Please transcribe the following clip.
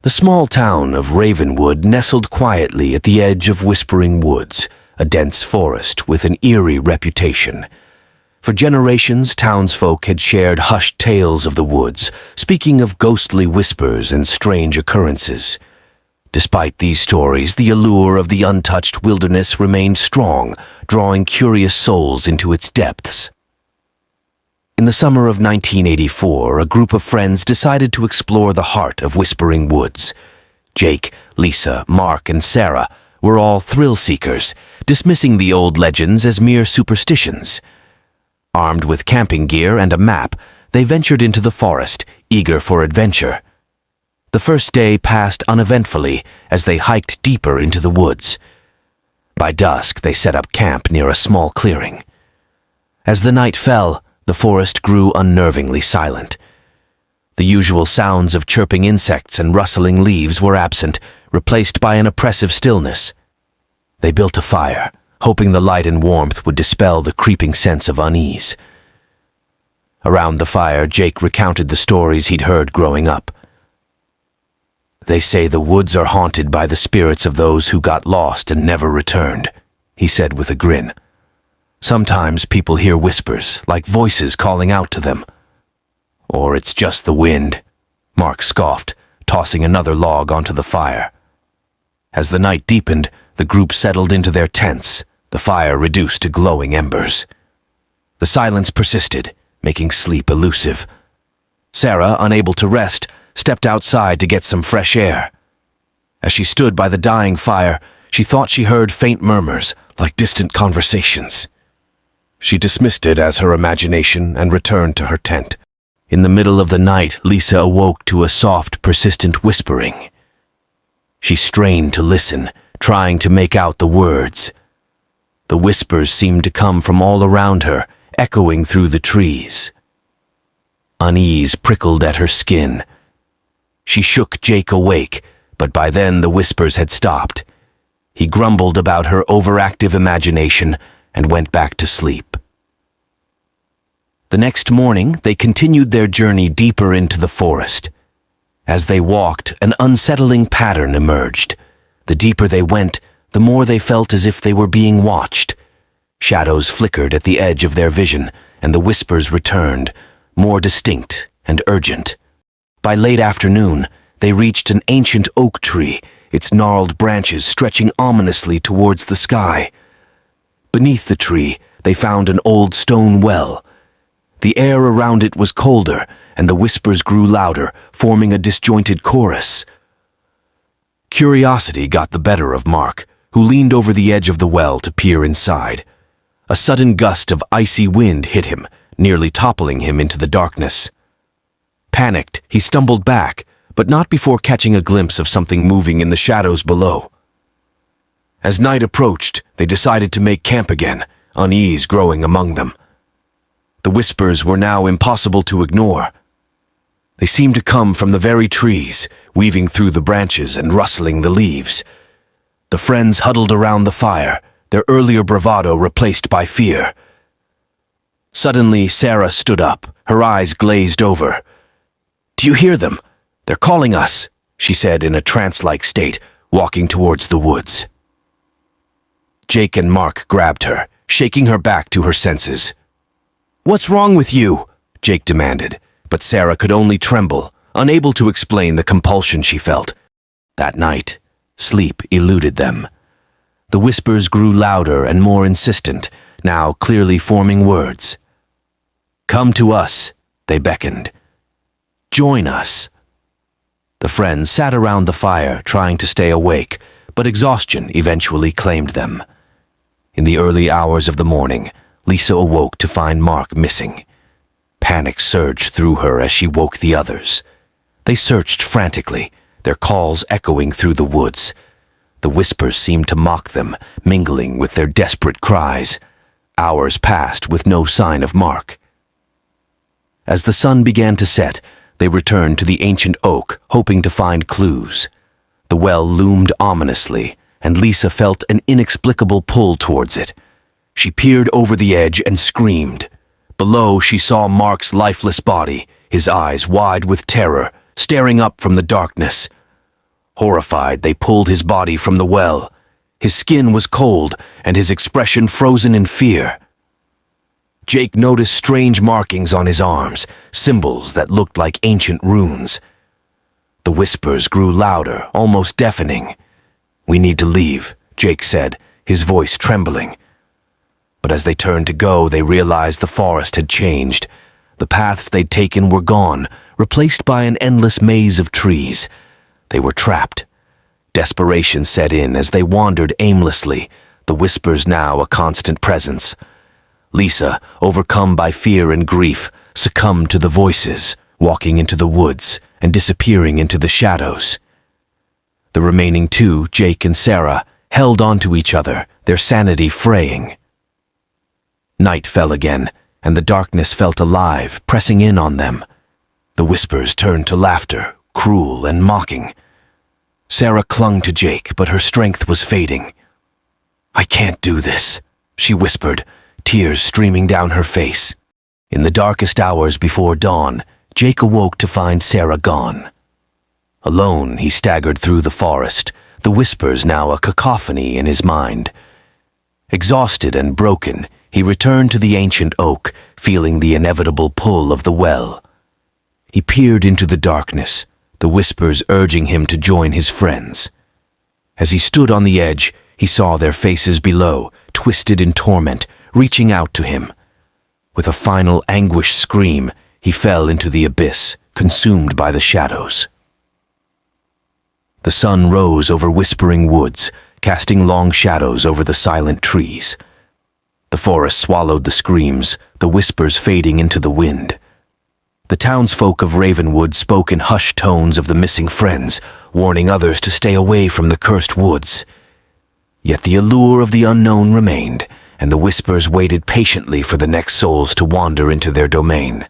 The small town of Ravenwood nestled quietly at the edge of Whispering Woods, a dense forest with an eerie reputation. For generations, townsfolk had shared hushed tales of the woods, speaking of ghostly whispers and strange occurrences. Despite these stories, the allure of the untouched wilderness remained strong, drawing curious souls into its depths. In the summer of 1984, a group of friends decided to explore the heart of Whispering Woods. Jake, Lisa, Mark, and Sarah were all thrill-seekers, dismissing the old legends as mere superstitions. Armed with camping gear and a map, they ventured into the forest, eager for adventure. The first day passed uneventfully as they hiked deeper into the woods. By dusk, they set up camp near a small clearing. As the night fell, the forest grew unnervingly silent. The usual sounds of chirping insects and rustling leaves were absent, replaced by an oppressive stillness. They built a fire, hoping the light and warmth would dispel the creeping sense of unease. Around the fire, Jake recounted the stories he'd heard growing up. "They say the woods are haunted by the spirits of those who got lost and never returned," he said with a grin. "Sometimes people hear whispers, like voices calling out to them." "Or it's just the wind," Mark scoffed, tossing another log onto the fire. As the night deepened, the group settled into their tents, the fire reduced to glowing embers. The silence persisted, making sleep elusive. Sarah, unable to rest, stepped outside to get some fresh air. As she stood by the dying fire, she thought she heard faint murmurs, like distant conversations. She dismissed it as her imagination and returned to her tent. In the middle of the night, Lisa awoke to a soft, persistent whispering. She strained to listen, trying to make out the words. The whispers seemed to come from all around her, echoing through the trees. Unease prickled at her skin. She shook Jake awake, but by then the whispers had stopped. He grumbled about her overactive imagination and went back to sleep. The next morning, they continued their journey deeper into the forest. As they walked, an unsettling pattern emerged. The deeper they went, the more they felt as if they were being watched. Shadows flickered at the edge of their vision, and the whispers returned, more distinct and urgent. By late afternoon, they reached an ancient oak tree, its gnarled branches stretching ominously towards the sky. Beneath the tree, they found an old stone well. The air around it was colder, and the whispers grew louder, forming a disjointed chorus. Curiosity got the better of Mark, who leaned over the edge of the well to peer inside. A sudden gust of icy wind hit him, nearly toppling him into the darkness. Panicked, he stumbled back, but not before catching a glimpse of something moving in the shadows below. As night approached, they decided to make camp again, unease growing among them. The whispers were now impossible to ignore. They seemed to come from the very trees, weaving through the branches and rustling the leaves. The friends huddled around the fire, their earlier bravado replaced by fear. Suddenly, Sarah stood up, her eyes glazed over. "Do you hear them? They're calling us," she said in a trance-like state, walking towards the woods. Jake and Mark grabbed her, shaking her back to her senses. "What's wrong with you?" Jake demanded, but Sarah could only tremble, unable to explain the compulsion she felt. That night, sleep eluded them. The whispers grew louder and more insistent, now clearly forming words. "Come to us," they beckoned. "Join us." The friends sat around the fire, trying to stay awake, but exhaustion eventually claimed them. In the early hours of the morning, Lisa awoke to find Mark missing. Panic surged through her as she woke the others. They searched frantically, their calls echoing through the woods. The whispers seemed to mock them, mingling with their desperate cries. Hours passed with no sign of Mark. As the sun began to set, they returned to the ancient oak, hoping to find clues. The well loomed ominously, and Lisa felt an inexplicable pull towards it. She peered over the edge and screamed. Below, she saw Mark's lifeless body, his eyes wide with terror, staring up from the darkness. Horrified, they pulled his body from the well. His skin was cold, and his expression frozen in fear. Jake noticed strange markings on his arms, symbols that looked like ancient runes. The whispers grew louder, almost deafening. "We need to leave," Jake said, his voice trembling. But as they turned to go, they realized the forest had changed. The paths they'd taken were gone, replaced by an endless maze of trees. They were trapped. Desperation set in as they wandered aimlessly, the whispers now a constant presence. Lisa, overcome by fear and grief, succumbed to the voices, walking into the woods and disappearing into the shadows. The remaining two, Jake and Sarah, held onto each other, their sanity fraying. Night fell again, and the darkness felt alive, pressing in on them. The whispers turned to laughter, cruel and mocking. Sarah clung to Jake, but her strength was fading. "I can't do this," she whispered, tears streaming down her face. In the darkest hours before dawn, Jake awoke to find Sarah gone. Alone, he staggered through the forest, the whispers now a cacophony in his mind. Exhausted and broken, he returned to the ancient oak, feeling the inevitable pull of the well. He peered into the darkness, the whispers urging him to join his friends. As he stood on the edge, he saw their faces below, twisted in torment, reaching out to him. With a final anguished scream, he fell into the abyss, consumed by the shadows. The sun rose over whispering woods, casting long shadows over the silent trees. The forest swallowed the screams, the whispers fading into the wind. The townsfolk of Ravenwood spoke in hushed tones of the missing friends, warning others to stay away from the cursed woods. Yet the allure of the unknown remained, and the whispers waited patiently for the next souls to wander into their domain.